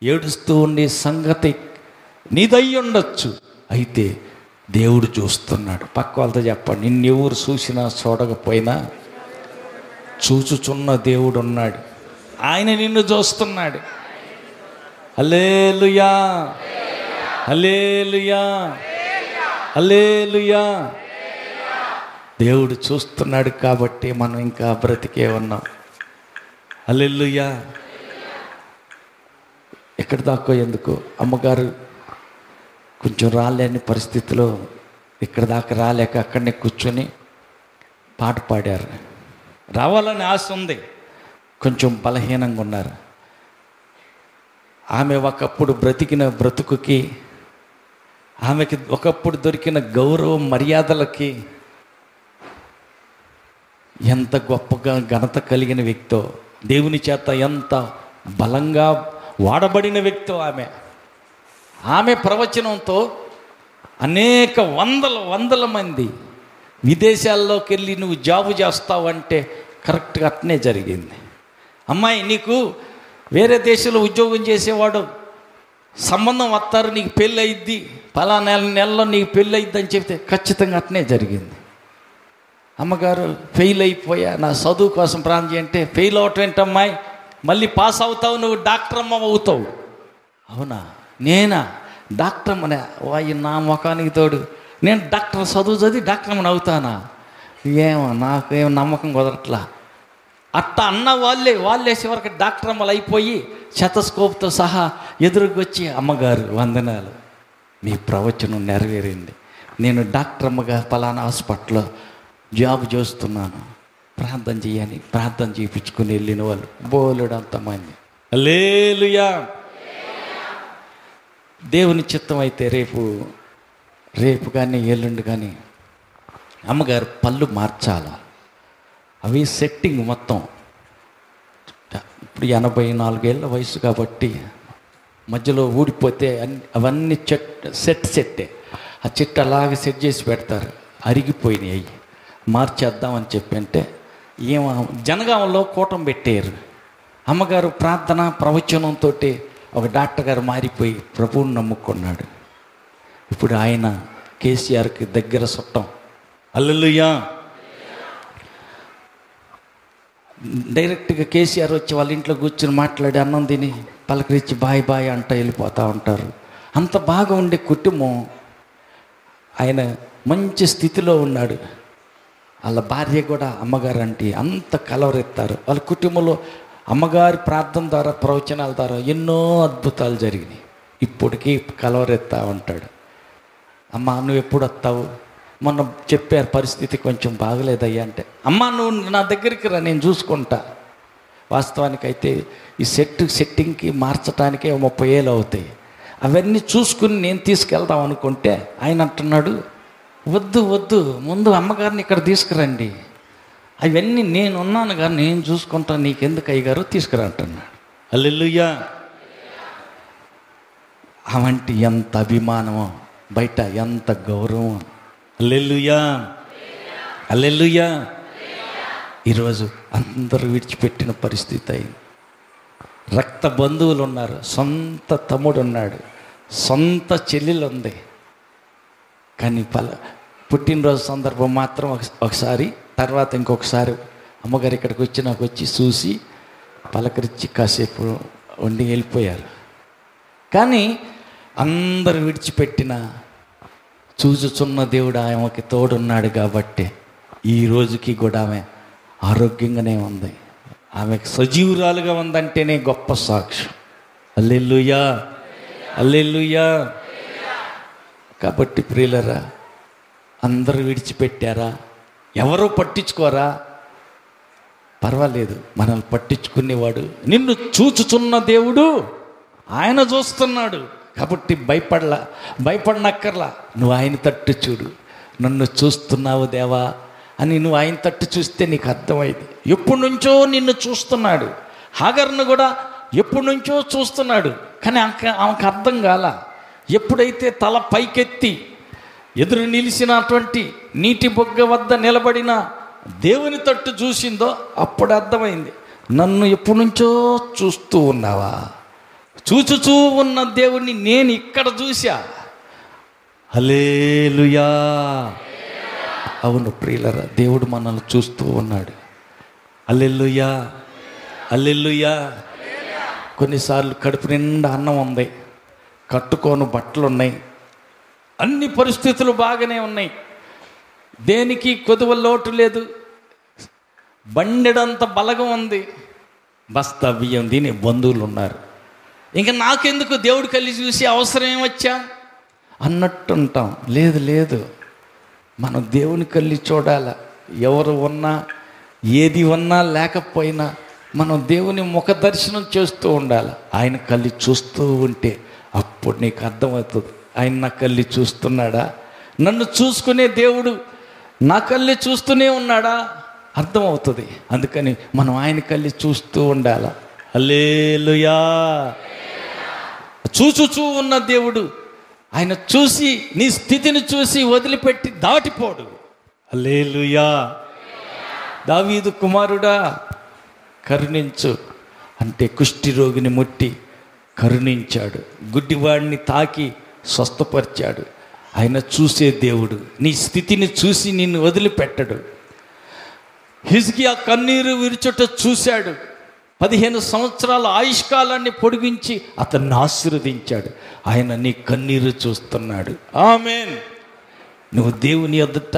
ఏడుస్తూ ఉండే సంగతి నీదై ఉండొచ్చు. అయితే దేవుడు చూస్తున్నాడు. పక్క వాళ్ళతో చెప్పండి, నిన్నెవరు చూసినా చూడకపోయినా చూచుచున్న దేవుడు ఉన్నాడు. ఆయన నిన్ను చూస్తున్నాడు. హల్లెలూయా. హల్లెలూయా. హల్లెలూయా. దేవుడు చూస్తున్నాడు కాబట్టి మనం ఇంకా బ్రతికే ఉన్నాం. హల్లెలూయా. ఎక్కడి దాకా ఎందుకు? అమ్మగారు కొంచెం రాలేని పరిస్థితిలో ఇక్కడ దాకా రాలేక అక్కడనే కూర్చొని పాట పాడారు. రావాలని ఆశ ఉంది, కొంచెం బలహీనంగా ఉన్నారు. ఆమె ఒకప్పుడు బ్రతికిన బ్రతుకుకి, ఆమెకి ఒకప్పుడు దొరికిన గౌరవం మర్యాదలకి ఎంత గొప్పగా ఘనత కలిగిన వ్యక్తో, దేవుని చేత ఎంత బలంగా వాడబడిన వ్యక్తో ఆమె ప్రవచనంతో అనేక వందల మంది విదేశాల్లోకి వెళ్ళి నువ్వు జాబు చేస్తావంటే కరెక్ట్గా అట్నే జరిగింది. అమ్మాయి, నీకు వేరే దేశంలో ఉద్యోగం చేసేవాడు సంబంధం వస్తారు, నీకు పెళ్ళి అయిద్ది, పలానా నెలలో నీకు పెళ్ళి అయిద్ది అని చెప్తే ఖచ్చితంగా అట్నే జరిగింది. అమ్మగారు, ఫెయిల్ అయిపోయా, నా చదువు కోసం ప్రార్థన చేయంటే, ఫెయిల్ అవటం ఏంటమ్మాయి, మళ్ళీ పాస్ అవుతావు, నువ్వు డాక్టర్ అమ్మ అవుతావు. అవునా? నేనా డాక్టర్ అమ్మనే? వాయి నా ముఖానికి తోడు, నేను డాక్టర్ చదివి డాక్టర్ అమ్మని అవుతానా? ఏమో నాకు ఏం నమ్మకం కుదరట్లా. అట్టా అన్న వాళ్ళే చివరికి డాక్టర్ అమ్మలు అయిపోయి శతస్కోప్తో సహా ఎదురుకొచ్చి, అమ్మగారు వందనాలు, మీ ప్రవచనం నెరవేరింది, నేను డాక్టర్ అమ్మగా పలానా హాస్పిటల్లో జాబ్ చేస్తున్నాను, ప్రార్థన చేయని ప్రార్థన చేయించుకుని వెళ్ళిన వాళ్ళు బోలెడు అంతమంది. హల్లెలూయా. దేవుని చిత్తం అయితే రేపు కానీ ఎల్లుండి కానీ అమ్మగారు పళ్ళు మార్చాలా. అవి సెట్టింగ్ మొత్తం. ఇప్పుడు 84 ఏళ్ళ వయసు కాబట్టి మధ్యలో ఊడిపోతే అవన్నీ సెట్టే. ఆ చెట్టు అలాగే సెట్ చేసి పెడతారు. అరిగిపోయినాయి, అయ్యి మార్చేద్దామని చెప్పి అంటే జనగామంలో కూటం పెట్టారు. అమ్మగారు ప్రార్థన ప్రవచనంతో ఒక డాక్టర్ గారు మారిపోయి ప్రభువుని నమ్ముకున్నాడు. ఇప్పుడు ఆయన కేసీఆర్కి దగ్గర చుట్టం. హల్లెలూయా. డైరెక్ట్గా కేసీఆర్ వచ్చి వాళ్ళ ఇంట్లో కూర్చుని మాట్లాడి అన్నం తిని పలకరించి బాయ్ బాయ్ అంట వెళ్ళిపోతూ ఉంటారు. అంత బాగా ఉండే కుటుంబం, ఆయన మంచి స్థితిలో ఉన్నాడు. వాళ్ళ భార్య కూడా అమ్మగారు అంటే అంత కలవరెత్తారు. వాళ్ళ కుటుంబంలో అమ్మగారి ప్రార్థన ద్వారా ప్రవచనాల ద్వారా ఎన్నో అద్భుతాలు జరిగినాయి. ఇప్పటికీ కలవరెత్తా ఉంటాడు. అమ్మ నువ్వు ఎప్పుడు వస్తావు, మొన్న చెప్పారు పరిస్థితి కొంచెం బాగలేదయ్యా అంటే, అమ్మ నువ్వు నా దగ్గరికి రా నేను చూసుకుంటా. వాస్తవానికైతే ఈ సెట్టింగ్కి మార్చడానికే 30 ఏళ్ళు అవుతాయి. అవన్నీ చూసుకుని నేను తీసుకెళ్దాం అనుకుంటే ఆయన అంటున్నాడు, వద్దు ముందు అమ్మగారిని ఇక్కడ తీసుకురండి, అవన్నీ నేను ఉన్నాను కానీ నేను చూసుకుంటాను, నీకెందుకు అయ్యగారు తీసుకురా అంటున్నాడు. హల్లెలూయా. అవంటి ఎంత అభిమానమో, బయట ఎంత గౌరవం. హల్లెలూయా, హల్లెలూయా. ఈరోజు అందరూ విడిచిపెట్టిన పరిస్థితి అయింది. రక్త బంధువులు ఉన్నారు, సొంత తమ్ముడు ఉన్నాడు, సొంత చెల్లెలు ఉంది, కానీ పుట్టినరోజు సందర్భం మాత్రం ఒకసారి, తర్వాత ఇంకొకసారి అమ్మగారు ఇక్కడికి వచ్చి నాకు వచ్చి చూసి పలకరించి కాసేపు వండి వెళ్ళిపోయారు. కానీ అందరు విడిచిపెట్టిన చూచుచున్న దేవుడు ఆమెకి తోడున్నాడు కాబట్టి ఈ రోజుకి కూడా ఆమె ఆరోగ్యంగానే ఉంది. ఆమెకు సజీవురాలుగా ఉందంటేనే గొప్ప సాక్ష్యం. హల్లెలూయా, హల్లెలూయా. కాబట్టి ప్రియులరా, అందరూ విడిచిపెట్టారా, ఎవరూ పట్టించుకోరా, పర్వాలేదు. మనల్ని పట్టించుకునేవాడు, నిన్ను చూచుచున్న దేవుడు ఆయన చూస్తున్నాడు కాబట్టి భయపడనక్కర్లా. నువ్వు ఆయన తట్టు చూడు, నన్ను చూస్తున్నావు దేవా అని నువ్వు ఆయన తట్టు చూస్తే నీకు అర్థమైంది. ఎప్పటి నుంచో నిన్ను చూస్తున్నాడు. హాగర్ను కూడా ఎప్పటి నుంచో చూస్తున్నాడు, కానీ ఆమెకు అర్థం కాల. ఎప్పుడైతే తల పైకెత్తి ఎదురు నిలిచినటువంటి నీటి బొగ్గ వద్ద నిలబడిన దేవుని తట్టు చూసిందో అప్పుడు అర్థమైంది, నన్ను ఎప్పటి నుంచో చూస్తూ ఉన్నావా, చూచుచూ ఉన్న దేవుణ్ణి నేను ఇక్కడ చూసా. హల్లెలూయా. అవును ప్రియులరా, దేవుడు మనల్ని చూస్తూ ఉన్నాడు. హల్లెలూయా, హల్లెలూయా. కొన్నిసార్లు కడుపు నిండా అన్నం ఉంది, కట్టుకోను బట్టలు ఉన్నాయి, అన్ని పరిస్థితులు బాగానే ఉన్నాయి, దేనికి కొదువ లోటు లేదు, బండెడంత బలగం ఉంది, బస్తా బియ్యం తిని బంధువులు ఉన్నారు. ఇంకా నాకెందుకు దేవుడు కలిసి చూసి అవసరం ఏమొచ్చా అన్నట్టు ఉంటాం. లేదు, మనం దేవుని కళ్ళి చూడాల. ఎవరు ఉన్నా ఏది ఉన్నా లేకపోయినా మనం దేవుని ముఖ దర్శనం చేస్తూ ఉండాలి. ఆయన కళ్ళి చూస్తూ ఉంటే అప్పుడు నీకు అర్థమవుతుంది, ఆయన నా కళ్ళి చూస్తున్నాడా, నన్ను చూసుకునే దేవుడు నా కళ్ళి చూస్తూనే ఉన్నాడా అర్థమవుతుంది. అందుకని మనం ఆయన కళ్ళి చూస్తూ ఉండాల. హల్లెలూయా. చూచుచూ ఉన్న దేవుడు ఆయన చూసి నీ స్థితిని చూసి వదిలిపెట్టి దాటిపోడు. హల్లెలూయా. దావీదు కుమారుడా కరుణించు అంటే కుష్టి రోగిని ముట్టి కరుణించాడు, గుడ్డివాడిని తాకి స్వస్థపరిచాడు. ఆయన చూసే దేవుడు, నీ స్థితిని చూసి నిన్ను వదిలిపెట్టడు. హిజ్కియా కన్నీరు విరుచుట చూశాడు, 15 సంవత్సరాల ఆయుష్కాలాన్ని పొడిగించి అతన్ని ఆశీర్వదించాడు. ఆయన నీ కన్నీరు చూస్తున్నాడు. ఆమేన్. నువ్వు దేవుని ఎదుట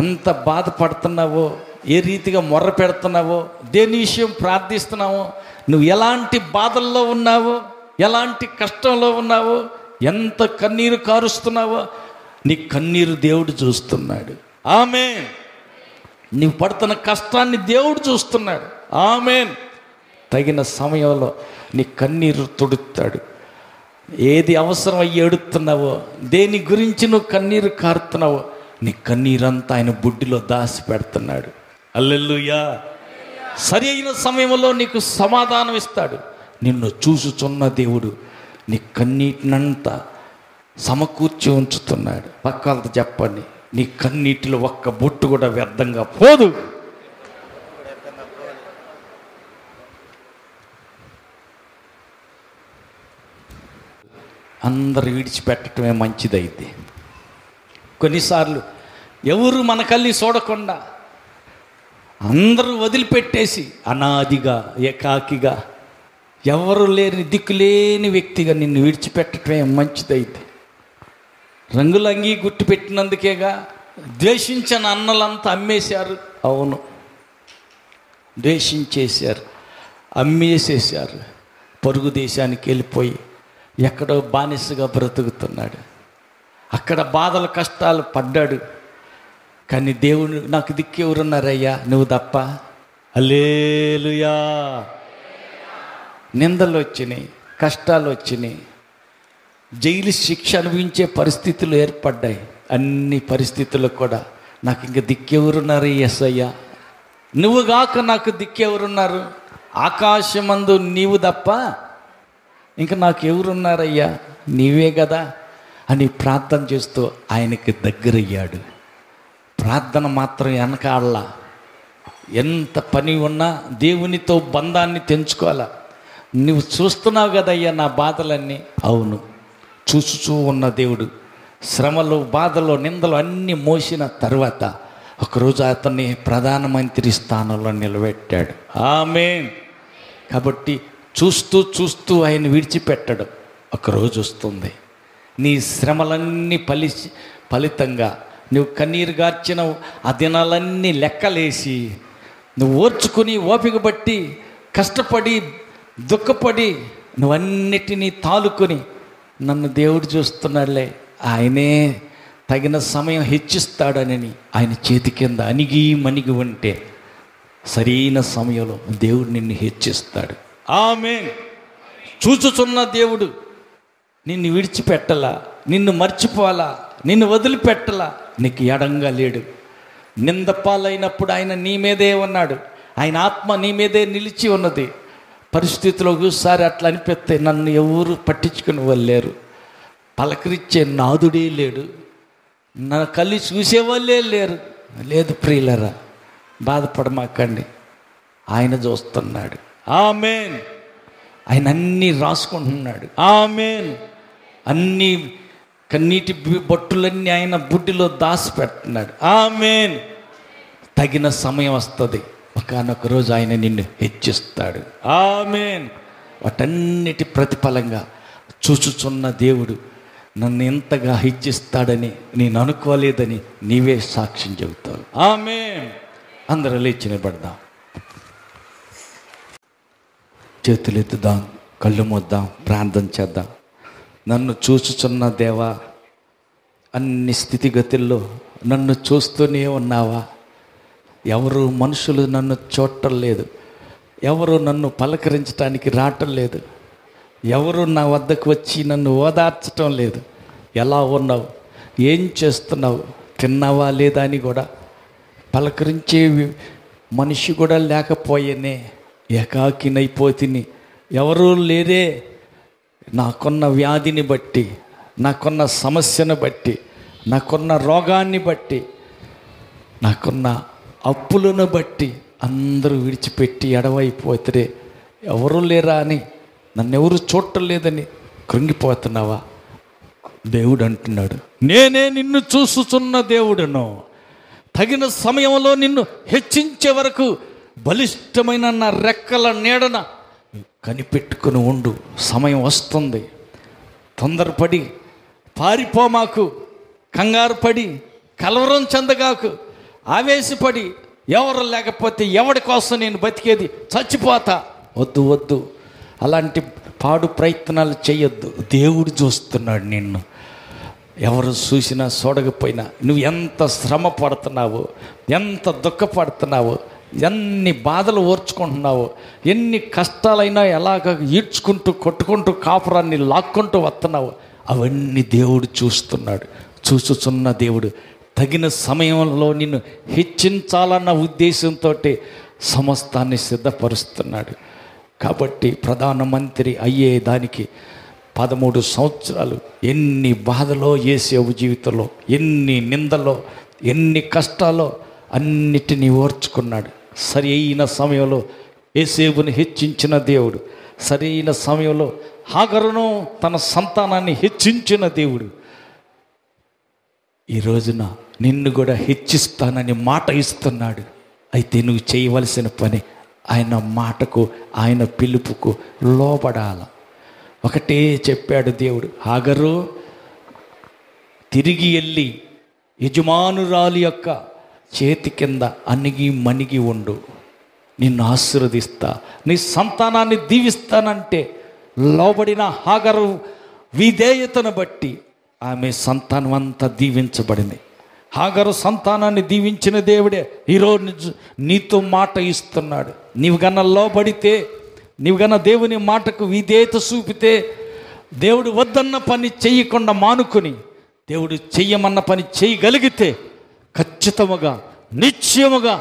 ఎంత బాధపడుతున్నావో, ఏ రీతిగా మొర్ర పెడుతున్నావో, దేని విషయం ప్రార్థిస్తున్నావో, నువ్వు ఎలాంటి బాధల్లో ఉన్నావో, ఎలాంటి కష్టంలో ఉన్నావో, ఎంత కన్నీరు కారుస్తున్నావో, నీ కన్నీరు దేవుడు చూస్తున్నాడు. ఆమేన్. నీవు పడుతున్న కష్టాన్ని దేవుడు చూస్తున్నాడు. ఆమేన్. తగిన సమయంలో నీ కన్నీరు తుడుతాడు. ఏది అవసరం అయ్యి ఏడుతున్నావో, దేని గురించి నువ్వు కన్నీరు కారుతున్నావో, నీ కన్నీరంతా ఆయన బుడ్డిలో దాచి పెడుతున్నాడు. హల్లెలూయా. సరి అయిన సమయంలో నీకు సమాధానం ఇస్తాడు. నిన్ను చూసుచున్న దేవుడు నీ కన్నీటినంతా సమకూర్చి ఉంచుతున్నాడు. పక్కలతో చెప్పండి, నీ కన్నీటిలో ఒక్క బొట్టు కూడా వ్యర్థంగా పోదు. అందరు విడిచిపెట్టడమే మంచిదైంది. కొన్నిసార్లు ఎవరు మన కళ్ళి చూడకుండా అందరూ వదిలిపెట్టేసి అనాదిగా ఏకాకిగా ఎవరు లేని దిక్కులేని వ్యక్తిగా నిన్ను విడిచిపెట్టడమే మంచిదైంది. రంగులంగి గుర్తు పెట్టినందుకేగా ద్వేషించిన అన్నలంతా అమ్మేశారు. అవును, ద్వేషించేశారు, అమ్మేసేశారు. పొరుగు దేశానికి వెళ్ళిపోయి ఎక్కడో బానిసగా బ్రతుకుతున్నాడు. అక్కడ బాధలు కష్టాలు పడ్డాడు. కానీ దేవుడు, నాకు దిక్కు ఎవరున్నారయ్యా, నువ్వు తప్ప. హల్లెలూయా. నిందలు వచ్చినాయి, కష్టాలు వచ్చినాయి, జైలు శిక్ష అనుభవించే పరిస్థితులు ఏర్పడ్డాయి. అన్ని పరిస్థితుల్లో కూడా నాకు ఇంక దిక్కెవరున్నారు యేసయ్యా, నువ్వు గాక నాకు దిక్కెవరున్నారు, ఆకాశమందు నీవు తప్ప ఇంకా నాకు ఎవరున్నారయ్యా, నీవే కదా అని ప్రార్థన చేస్తూ ఆయనకి దగ్గరయ్యాడు. ప్రార్థన మాత్రం వెనకాడలా. ఎంత పని ఉన్నా దేవునితో బంధాన్ని తెంచుకోవాలా. నువ్వు చూస్తున్నావు కదయ్యా నా బాధలన్నీ. అవును, చూస్తూ ఉన్న దేవుడు శ్రమలు, బాధలు, నిందలు అన్నీ మోసిన తర్వాత ఒకరోజు అతన్ని ప్రధానమంత్రి స్థానంలో నిలబెట్టాడు. ఆమేన్. కాబట్టి చూస్తూ చూస్తూ ఆయన విడిచిపెట్టడం ఒకరోజు వస్తుంది. నీ శ్రమలన్నీ ఫలితంగా నువ్వు కన్నీరు గార్చిన ఆ దినాలన్నీ లెక్కలేసి నువ్వు ఓర్చుకుని ఓపిక బట్టి కష్టపడి దుఃఖపడి నువ్వన్నిటినీ తాలుకొని నన్ను దేవుడు చూస్తున్నాడులే, ఆయనే తగిన సమయం హెచ్చిస్తాడని ఆయన చేతి కింద అణిగి మణిగి ఉంటే సరైన సమయంలో దేవుడు నిన్ను హెచ్చిస్తాడు. ఆమేన్. చూచుచున్న దేవుడు నిన్ను విడిచిపెట్టలా, నిన్ను మర్చిపోవాలా, నిన్ను వదిలిపెట్టలా, నీకు ఎడంగా లేడు. నిందపాలైనప్పుడు ఆయన నీ మీదే ఉన్నాడు, ఆయన ఆత్మ నీ మీదే నిలిచి ఉన్నది. పరిస్థితిలో ఒకసారి అట్లా అనిపిస్తే నన్ను ఎవరు పట్టించుకుని వెళ్ళలేరు, పలకరించే నాదుడే లేడు, నా కళ్ళు చూసేవాళ్ళే లేరు. లేదు ప్రియులరా, బాధపడమాకండి, ఆయన చూస్తున్నాడు. ఆమేన్. ఆయన అన్నీ రాసుకుంటున్నాడు. ఆమేన్. అన్నీ కన్నీటి బొట్టులన్నీ ఆయన బుడ్డిలో దాసి పెడుతున్నాడు. ఆమేన్. తగిన సమయం వస్తుంది, ఒకానొక రోజు ఆయన నిన్ను హెచ్చిస్తాడు. ఆమేన్. వాటన్నిటి ప్రతిఫలంగా చూచుచున్న దేవుడు నన్ను ఎంతగా హెచ్చిస్తాడని నేను అనుకోలేదని నీవే సాక్ష్యం చెబుతావు. ఆమేన్. అందరూ లేచి నిలబడదాం, చేతులు ఎత్తుదాం, కళ్ళు మూద్దాం, ప్రార్థన చేద్దాం. నన్ను చూచుచున్న దేవా, అన్ని స్థితిగతుల్లో నన్ను చూస్తూనే ఉన్నావా? ఎవరు మనుషులు నన్ను చూడటం లేదు, ఎవరు నన్ను పలకరించడానికి రావటం లేదు, ఎవరు నా వద్దకు వచ్చి నన్ను ఓదార్చటం లేదు. ఎలా ఉన్నావు, ఏం చేస్తున్నావు, తిన్నావా లేదా అని కూడా పలకరించే మనిషి కూడా లేకపోయేనే, ఏకాకినైపోతిని, ఎవరూ లేరే. నాకున్న వ్యాధిని బట్టి, నాకున్న సమస్యను బట్టి, నాకున్న రోగాన్ని బట్టి, నాకున్న అప్పులను బట్టి అందరూ విడిచిపెట్టి ఎడవైపోతే ఎవరూ లేరా అని, నన్నెవరు చూడటం లేదని కృంగిపోతున్నావా? దేవుడు అంటున్నాడు, నేనే నిన్ను చూసుచున్న దేవుడును, తగిన సమయంలో నిన్ను హెచ్చించే వరకు బలిష్టమైన నా రెక్కల నీడన కనిపెట్టుకుని ఉండు. సమయం వస్తుంది, తొందరపడి పారిపోమాకు, కంగారు పడి కలవరం చెందగాకు, ఆవేశపడి ఎవరు లేకపోతే ఎవడి కోసం నేను బతికేది, చచ్చిపోతా, వద్దు వద్దు, అలాంటి పాడు ప్రయత్నాలు చేయొద్దు. దేవుడు చూస్తున్నాడు నిన్ను. ఎవరు చూసినా చూడకపోయినా నువ్వు ఎంత శ్రమ పడుతున్నావో, ఎంత దుఃఖపడుతున్నావో, ఎన్ని బాధలు ఓర్చుకుంటున్నావో, ఎన్ని కష్టాలైనా ఎలాగ ఈడ్చుకుంటూ కొట్టుకుంటూ కాపురాన్ని లాక్కుంటూ వస్తున్నావు, అవన్నీ దేవుడు చూస్తున్నాడు. చూస్తున్న దేవుడు తగిన సమయంలో నిన్ను హెచ్చించాలన్న ఉద్దేశంతో సమస్తాన్ని సిద్ధపరుస్తున్నాడు. కాబట్టి ప్రధానమంత్రి అయ్యే దానికి 13 సంవత్సరాలు ఎన్ని బాధలో యేసేపు జీవితంలో, ఎన్ని నిందలో, ఎన్ని కష్టాలో అన్నిటినీ ఓర్చుకున్నాడు. సరి అయిన సమయంలో యేసేపుని హెచ్చించిన దేవుడు, సరైన సమయంలో హాగరును తన సంతానాన్ని హెచ్చించిన దేవుడు ఈ రోజున నిన్ను కూడా హెచ్చిస్తానని మాట ఇస్తున్నాడు. అయితే నువ్వు చేయవలసిన పని ఆయన మాటకు, ఆయన పిలుపుకు లోబడాల. ఒకటే చెప్పాడు దేవుడు, హాగరు తిరిగి వెళ్ళి యజమానురాలి యొక్క చేతి కింద అణిగి మణిగి ఉండు, నిన్ను ఆశీర్వదిస్తా, నీ సంతానాన్ని దీవిస్తానంటే లోబడిన హాగరు విధేయతను బట్టి ఆమె సంతానం అంతా దీవించబడింది. హాగరు సంతానాన్ని దీవించిన దేవుడే ఈరోజు నీతో మాట ఇస్తున్నాడు. నీవు గన్న లోబడితే, నీవు గన్న దేవుని మాటకు విధేయత చూపితే, దేవుడు వద్దన్న పని చెయ్యకుండా మానుకొని దేవుడు చెయ్యమన్న పని చేయగలిగితే ఖచ్చితముగా, నిశ్చయముగా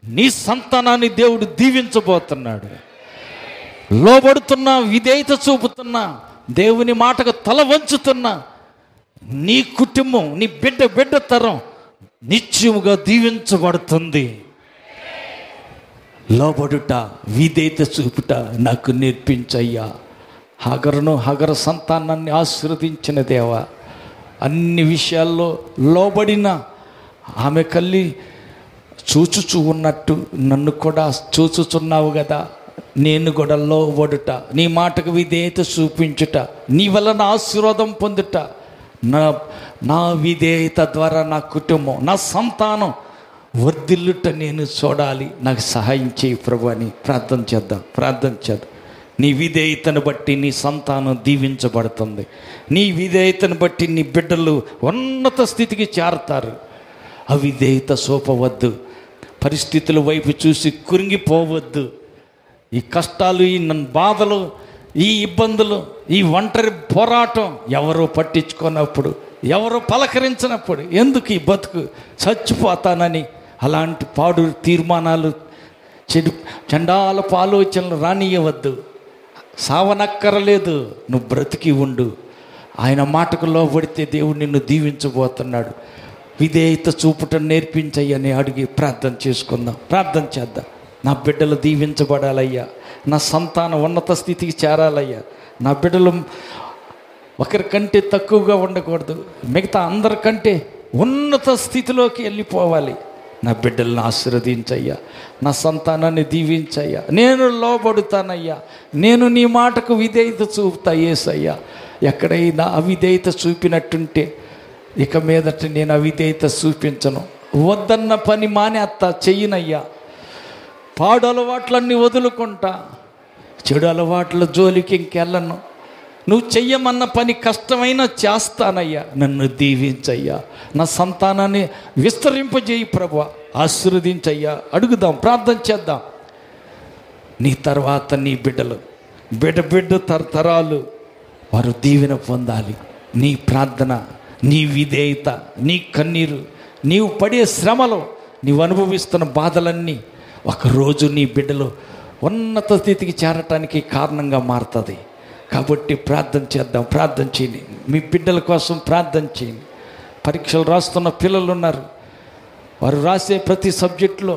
నీ సంతానాన్ని దేవుడు దీవించబోతున్నాడు. లోబడుతున్నా, విధేయత చూపుతున్నా, దేవుని మాటకు తల వంచుతున్నా నీ కుటుంబం, నీ బిడ్డ తరం నిశ్చయముగా దీవించబడుతుంది. లోబడుట, విధేయత చూపుట నాకు నేర్పించయ్యా. హాగరు సంతానాన్ని ఆశీర్వదించిన దేవా, అన్ని విషయాల్లో లోబడిన ఆమె కల్లి చూచుచూ ఉన్నట్టు నన్ను కూడా చూచుచున్నావు కదా. నేను కూడా లోబడుట, నీ మాటకు విధేయత చూపించుట, నీ వల్ల నా ఆశీర్వాదం పొందుట, నా విధేయత ద్వారా నా కుటుంబం, నా సంతానం వర్ధిల్లుట నేను చూడాలి. నాకు సహాయం చేయి ప్రభు అని ప్రార్థన చేద్దాం. నీ విధేయతను బట్టి నీ సంతానం దీవించబడుతుంది. నీ విధేయతను బట్టి నీ బిడ్డలు ఉన్నత స్థితికి చేరతారు. అవిధేయత చూపవద్దు, పరిస్థితుల వైపు చూసి కురింగిపోవద్దు. ఈ కష్టాలు, ఈ బాధలు, ఈ ఇబ్బందులు, ఈ ఒంటరి పోరాటం ఎవరో పట్టించుకున్నప్పుడు, ఎవరో పలకరించినప్పుడు ఎందుకు ఈ బతుకు, చచ్చిపోతానని అలాంటి పాడు తీర్మానాలు, చండాలపు ఆలోచనలు రానియవద్దు. సావనక్కరలేదు, నువ్వు బ్రతికి ఉండు. ఆయన మాటకు లోబడితే దేవుడు నిన్ను దీవించబోతున్నాడు. విధేయత చూపుటం నేర్పించయ్యని అడిగి ప్రార్థన చేద్దాం. నా బిడ్డలు దీవించబడాలయ్యా, నా సంతానం ఉన్నత స్థితికి చేరాలయ్యా, నా బిడ్డలు ఒకరికంటే తక్కువగా ఉండకూడదు, మిగతా అందరికంటే ఉన్నత స్థితిలోకి వెళ్ళిపోవాలి. నా బిడ్డలను ఆశీర్వదించయ్యా, నా సంతానాన్ని దీవించయ్యా. నేను లోబడుతానయ్యా, నేను నీ మాటకు విధేయత చూపుతా యేసయ్యా. ఎక్కడైనా అవిధేయత చూపినట్టుంటే ఇక మీదట నేను అవిధేయత చూపించను. వద్దన్న పని మానేత్తా, చెయ్యనయ్యా. పాడు అలవాట్లన్నీ వదులుకుంటా, చెడు అలవాట్ల జోలికి ఇంకెళ్ళను. నువ్వు చెయ్యమన్న పని కష్టమైనా చేస్తానయ్యా. నన్ను దీవించయ్యా, నా సంతానాన్ని విస్తరింపజేయి ప్రభువా, ఆశీర్వదించయ్యా. అడుగుదాం, ప్రార్థన చేద్దాం. నీ తర్వాత నీ బిడ్డలు, బిడ్డ తరతరాలు వారు దీవెన పొందాలి. నీ ప్రార్థన, నీ విధేయత, నీ కన్నీరు, నీవు పడే శ్రమలో, నీవు అనుభవిస్తున్న బాధలన్నీ ఒకరోజు నీ బిడ్డలు ఉన్నత స్థితికి చేరటానికి కారణంగా మారుతుంది. కాబట్టి ప్రార్థన చేయండి. మీ బిడ్డల కోసం ప్రార్థన చేయండి. పరీక్షలు రాస్తున్న పిల్లలు ఉన్నారు, వారు రాసే ప్రతి సబ్జెక్టులో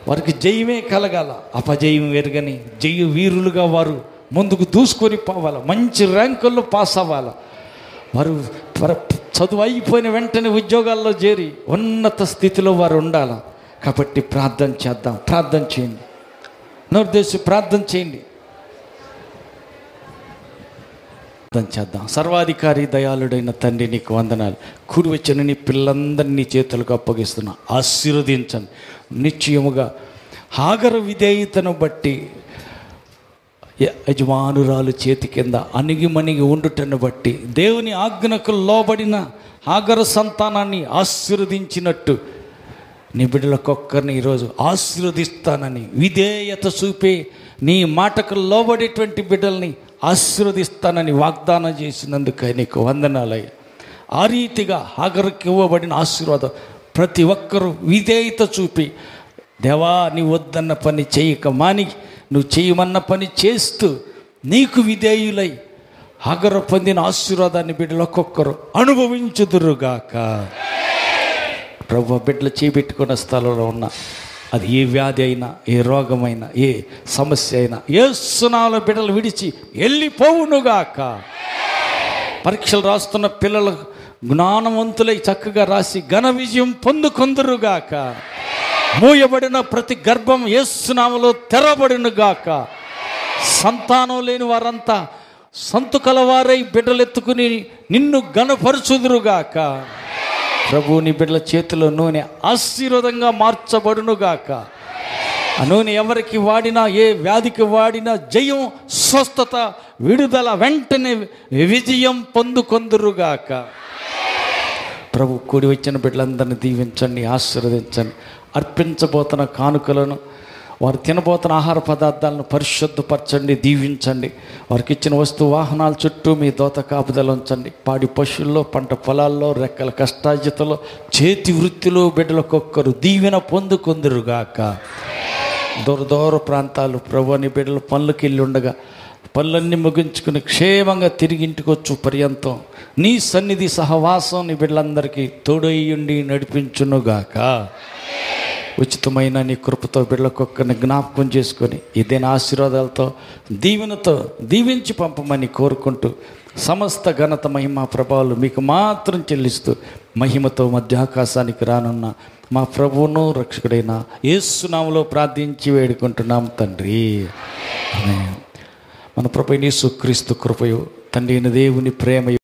వారికి జయమే కలగాల, అపజయం ఎరగని జయ వీరులుగా వారు ముందుకు దూసుకొని పోవాలి, మంచి ర్యాంకుల్లో పాస్ అవ్వాలి. వారు చదువు అయిపోయిన వెంటనే ఉద్యోగాల్లో చేరి ఉన్నత స్థితిలో వారు ఉండాలి. కాబట్టి ప్రార్థన చేయండి. నోర్దేశి ప్రార్థన చేయండి. సర్వాధికారి దయాళుడైన తండ్రి, నీకు వందనాలు. కూడి వచ్చిన నీ పిల్లలందరినీ నీ చేతులకు అప్పగిస్తున్నా, ఆశీర్వదించండి. నిశ్చయముగా హాగరు విధేయతను బట్టి యజమానురాలు చేతి కింద అణిగిమణిగి ఉండుటను బట్టి దేవుని ఆజ్ఞకు లోబడిన హాగరు సంతానాన్ని ఆశీర్వదించినట్టు నీ బిడ్డలకొక్కరిని ఈరోజు ఆశీర్వదిస్తానని విధేయత చూపే నీ మాటకు లోబడేటువంటి బిడ్డల్ని ఆశీర్వదిస్తానని వాగ్దానం చేసినందుకు నీకు వందనాలయ్యా. ఆ రీతిగా హాగరుకి ఇవ్వబడిన ఆశీర్వాదం ప్రతి ఒక్కరూ విధేయత చూపి, దేవా నీ వద్దన్న పని చేయక మాని నువ్వు చేయమన్న పని చేస్తూ నీకు విధేయులై హగర పొందిన ఆశీర్వాదాన్ని బిడ్డలు ఒక్కొక్కరు అనుభవించుదురుగాక. ప్రభు బిడ్డలు చేపెట్టుకున్న స్థలంలో ఉన్న అది ఏ వ్యాధి అయినా, ఏ రోగమైనా, ఏ సమస్య అయినా యేసునామములో బిడ్డలు విడిచి వెళ్ళిపోవునుగాక. పరీక్షలు రాస్తున్న పిల్లలు జ్ఞానవంతులై చక్కగా రాసి ఘన విజయం పొందుకొందురుగాక. మూయబడిన ప్రతి గర్భం యేసునామములో తెరబడునుగాక. సంతానం లేని వారంతా సంతుకలవారై బిడ్డలెత్తుకుని నిన్ను ఘనపరచుదురుగాక. ప్రభు నీ బిడ్డల చేతిలో నూనె ఆశీర్వాదంగా మార్చబడునుగాక. ఆ నూనె ఎవరికి వాడినా, ఏ వ్యాధికి వాడినా జయం, స్వస్థత, విడుదల, వెంటనే విజయం పొందుకొందురుగాక. ప్రభు కూడి వచ్చిన బిడ్డలందరినీ దీవించండి, ఆశీర్వదించండి. అర్పించబోతున్న కానుకలను, వారు తినబోతున్న ఆహార పదార్థాలను పరిశుద్ధపరచండి, దీవించండి. వారికి ఇచ్చిన వస్తు వాహనాల చుట్టూ మీ దోత కాపుదల ఉంచండి. పాడి పశువుల్లో, పంట పొలాల్లో, రెక్కల కష్టార్జితలో, చేతి వృత్తిలో బిడ్డలకొక్కరు దీవెన పొందుకొందురుగాక. దూర ప్రాంతాలు ప్రభు నీ బిడ్డలు పనులకి వెళ్ళి ఉండగా పనులన్నీ ముగించుకుని క్షేమంగా తిరిగి ఇంటికి వచ్చు పర్యంతం నీ సన్నిధి సహవాసం నీ బిడ్డలందరికీ తోడయ్యుండి నడిపించునుగాక. ఉచితమైన నీ కృపతో బిడ్డలకొక్కరిని జ్ఞాపకం చేసుకొని ఇదేనా ఆశీర్వాదాలతో దీవెనతో దీవించి పంపమని కోరుకుంటూ సమస్త ఘనత, మహిమ, ప్రభావాలు మీకు మాత్రం చెల్లిస్తూ మహిమతో మధ్యాకాశానికి రానున్న మా ప్రభువును రక్షకుడైన యేసు నామములో ప్రార్థించి వేడుకుంటున్నాం తండ్రి. మన ప్రభువైన యేసుక్రీస్తు కృపయు, తండ్రి అయిన దేవుని ప్రేమయు,